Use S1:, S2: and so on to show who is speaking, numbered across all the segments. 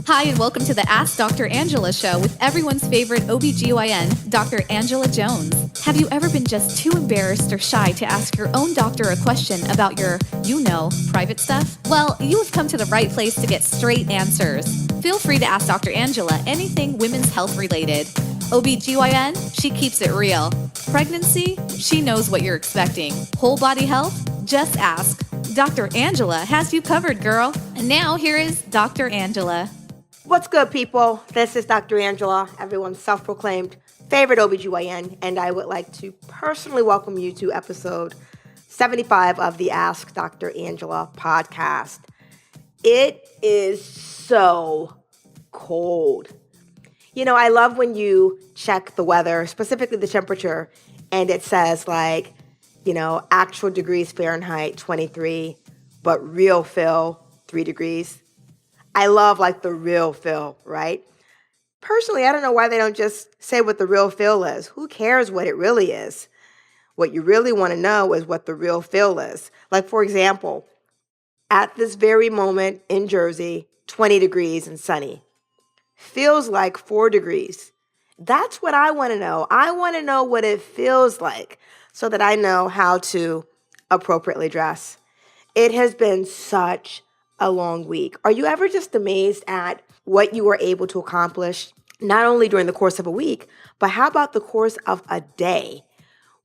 S1: Hi, and welcome to the Ask Dr. Angela show with everyone's favorite OBGYN, Dr. Angela Jones. Have you ever been just too embarrassed or shy to ask your own doctor a question about your, private stuff? Well, you have come to the right place to get straight answers. Feel free to ask Dr. Angela anything women's health related. OBGYN, she keeps it real. Pregnancy, she knows what you're expecting. Whole body health, just ask. Dr. Angela has you covered, girl. And now here is Dr. Angela.
S2: What's good, people? This is Dr. Angela, everyone's self-proclaimed favorite OBGYN, and I would like to personally welcome you to episode 75 of the Ask Dr. Angela podcast. It is so cold. You know, I love when you check the weather, specifically the temperature, and it says actual degrees Fahrenheit, 23, but real feel, 3 degrees. I love the real feel, right? Personally, I don't know why they don't just say what the real feel is. Who cares what it really is? What you really want to know is what the real feel is. For example, at this very moment in Jersey, 20 degrees and sunny. Feels like 4 degrees. That's what I want to know. I want to know what it feels like so that I know how to appropriately dress. It has been such a long week. Are you ever just amazed at what you were able to accomplish, not only during the course of a week, but how about the course of a day?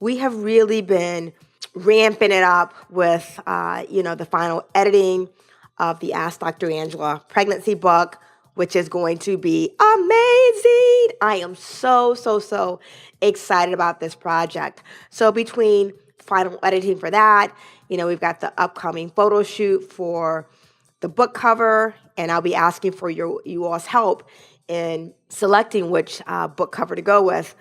S2: We have really been ramping it up with, the final editing of the Ask Dr. Angela pregnancy book, which is going to be amazing. I am so excited about this project. So between final editing for that, we've got the upcoming photo shoot for the book cover, and I'll be asking for you all's help in selecting which book cover to go with.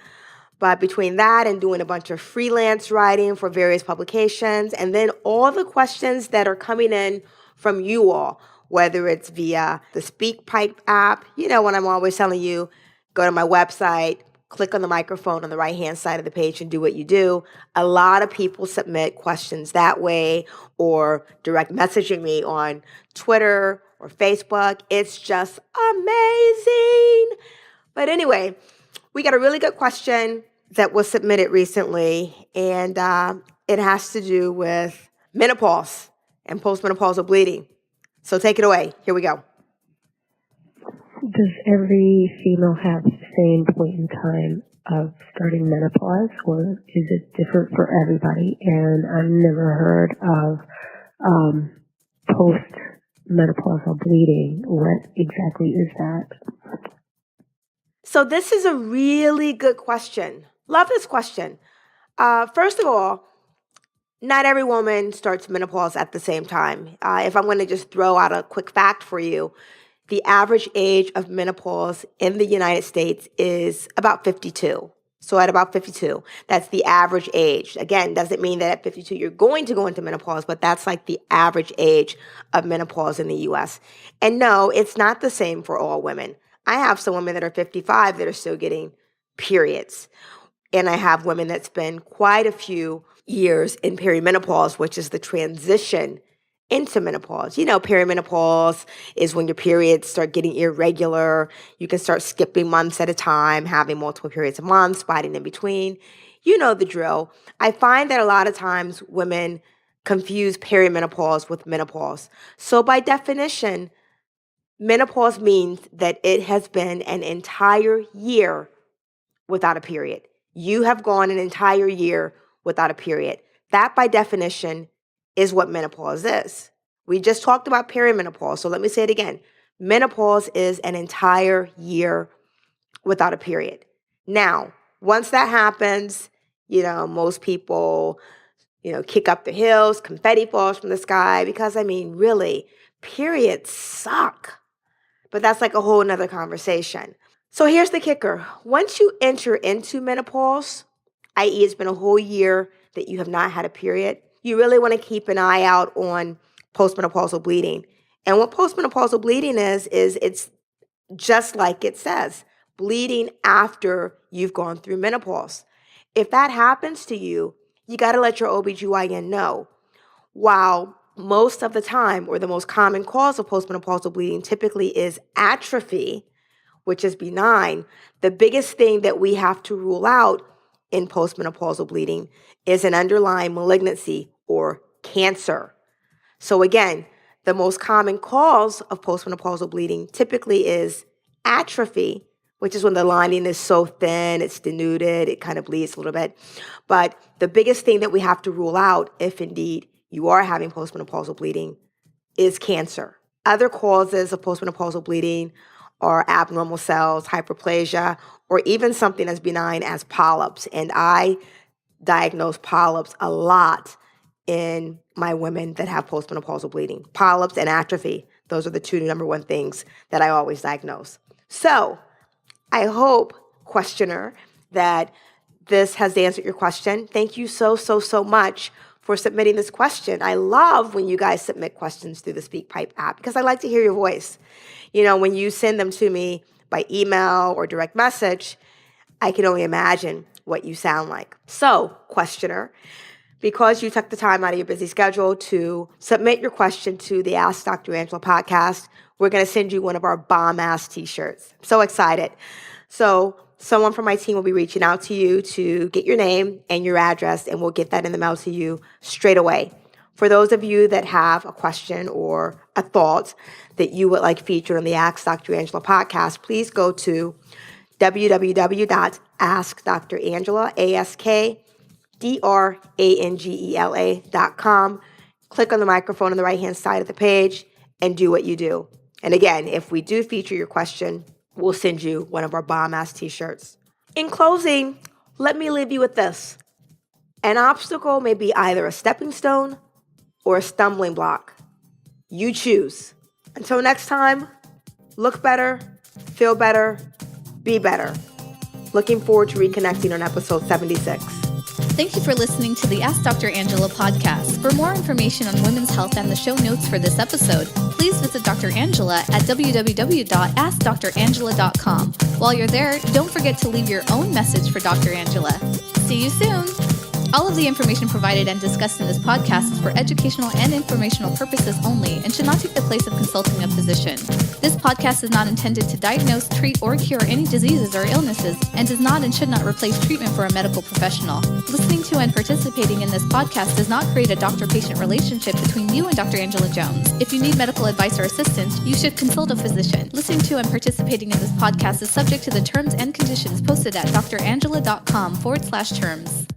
S2: But between that and doing a bunch of freelance writing for various publications, and then all the questions that are coming in from you all, whether it's via the SpeakPipe app, when I'm always telling you, go to my website, click on the microphone on the right-hand side of the page and do what you do. A lot of people submit questions that way or direct messaging me on Twitter or Facebook. It's just amazing. But anyway, we got a really good question that was submitted recently, and it has to do with menopause and postmenopausal bleeding. So take it away. Here we go.
S3: Does every female have the same point in time of starting menopause, or is it different for everybody? And I've never heard of post-menopausal bleeding. What exactly is that?
S2: So this is a really good question. Love this question. First of all, not every woman starts menopause at the same time. If I'm going to just throw out a quick fact for you, the average age of menopause in the United States is about 52. So at about 52, that's the average age. Again, doesn't mean that at 52 you're going to go into menopause, but that's the average age of menopause in the U.S. And no, it's not the same for all women. I have some women that are 55 that are still getting periods. And I have women that spend quite a few years in perimenopause, which is the transition into menopause. Perimenopause is when your periods start getting irregular. You can start skipping months at a time, having multiple periods a month, spotting in between. You know the drill. I find that a lot of times women confuse perimenopause with menopause. So by definition, menopause means that it has been an entire year without a period. You have gone an entire year without a period. That by definition is what menopause is. We just talked about perimenopause, so let me say it again. Menopause is an entire year without a period. Now, once that happens, most people, kick up the hills, confetti falls from the sky, because really, periods suck. But that's a whole nother conversation. So here's the kicker. Once you enter into menopause, i.e. it's been a whole year that you have not had a period, you really want to keep an eye out on postmenopausal bleeding. And what postmenopausal bleeding is it's just like it says, bleeding after you've gone through menopause. If that happens to you, you got to let your OBGYN know. While most of the time, or the most common cause of postmenopausal bleeding typically is atrophy, which is benign. The biggest thing that we have to rule out in postmenopausal bleeding is an underlying malignancy or cancer. So again, the most common cause of postmenopausal bleeding typically is atrophy, which is when the lining is so thin, it's denuded, it kind of bleeds a little bit. But the biggest thing that we have to rule out, if indeed you are having postmenopausal bleeding, is cancer. Other causes of postmenopausal bleeding are abnormal cells, hyperplasia, or even something as benign as polyps. And I diagnose polyps a lot in my women that have postmenopausal bleeding. Polyps and atrophy, those are the two number one things that I always diagnose. So I hope, questioner, that this has answered your question. Thank you so much for submitting this question. I love when you guys submit questions through the SpeakPipe app because I like to hear your voice. You know, when you send them to me by email or direct message, I can only imagine what you sound like. So, questioner, because you took the time out of your busy schedule to submit your question to the Ask Dr. Angela podcast, we're going to send you one of our bomb-ass t-shirts. I'm so excited. So someone from my team will be reaching out to you to get your name and your address, and we'll get that in the mail to you straight away. For those of you that have a question or a thought that you would like featured on the Ask Dr. Angela podcast, please go to www.askdrangela.com. Click on the microphone on the right-hand side of the page and do what you do. And again, if we do feature your question, we'll send you one of our bomb-ass t-shirts. In closing, let me leave you with this. An obstacle may be either a stepping stone or a stumbling block. You choose. Until next time, look better, feel better, be better. Looking forward to reconnecting on episode 76.
S1: Thank you for listening to the Ask Dr. Angela podcast. For more information on women's health and the show notes for this episode, please visit Dr. Angela at www.askdrangela.com. While you're there, don't forget to leave your own message for Dr. Angela. See you soon! All of the information provided and discussed in this podcast is for educational and informational purposes only and should not take the place of consulting a physician. This podcast is not intended to diagnose, treat, or cure any diseases or illnesses and does not and should not replace treatment for a medical professional. Listening to and participating in this podcast does not create a doctor-patient relationship between you and Dr. Angela Jones. If you need medical advice or assistance, you should consult a physician. Listening to and participating in this podcast is subject to the terms and conditions posted at drangela.com/terms.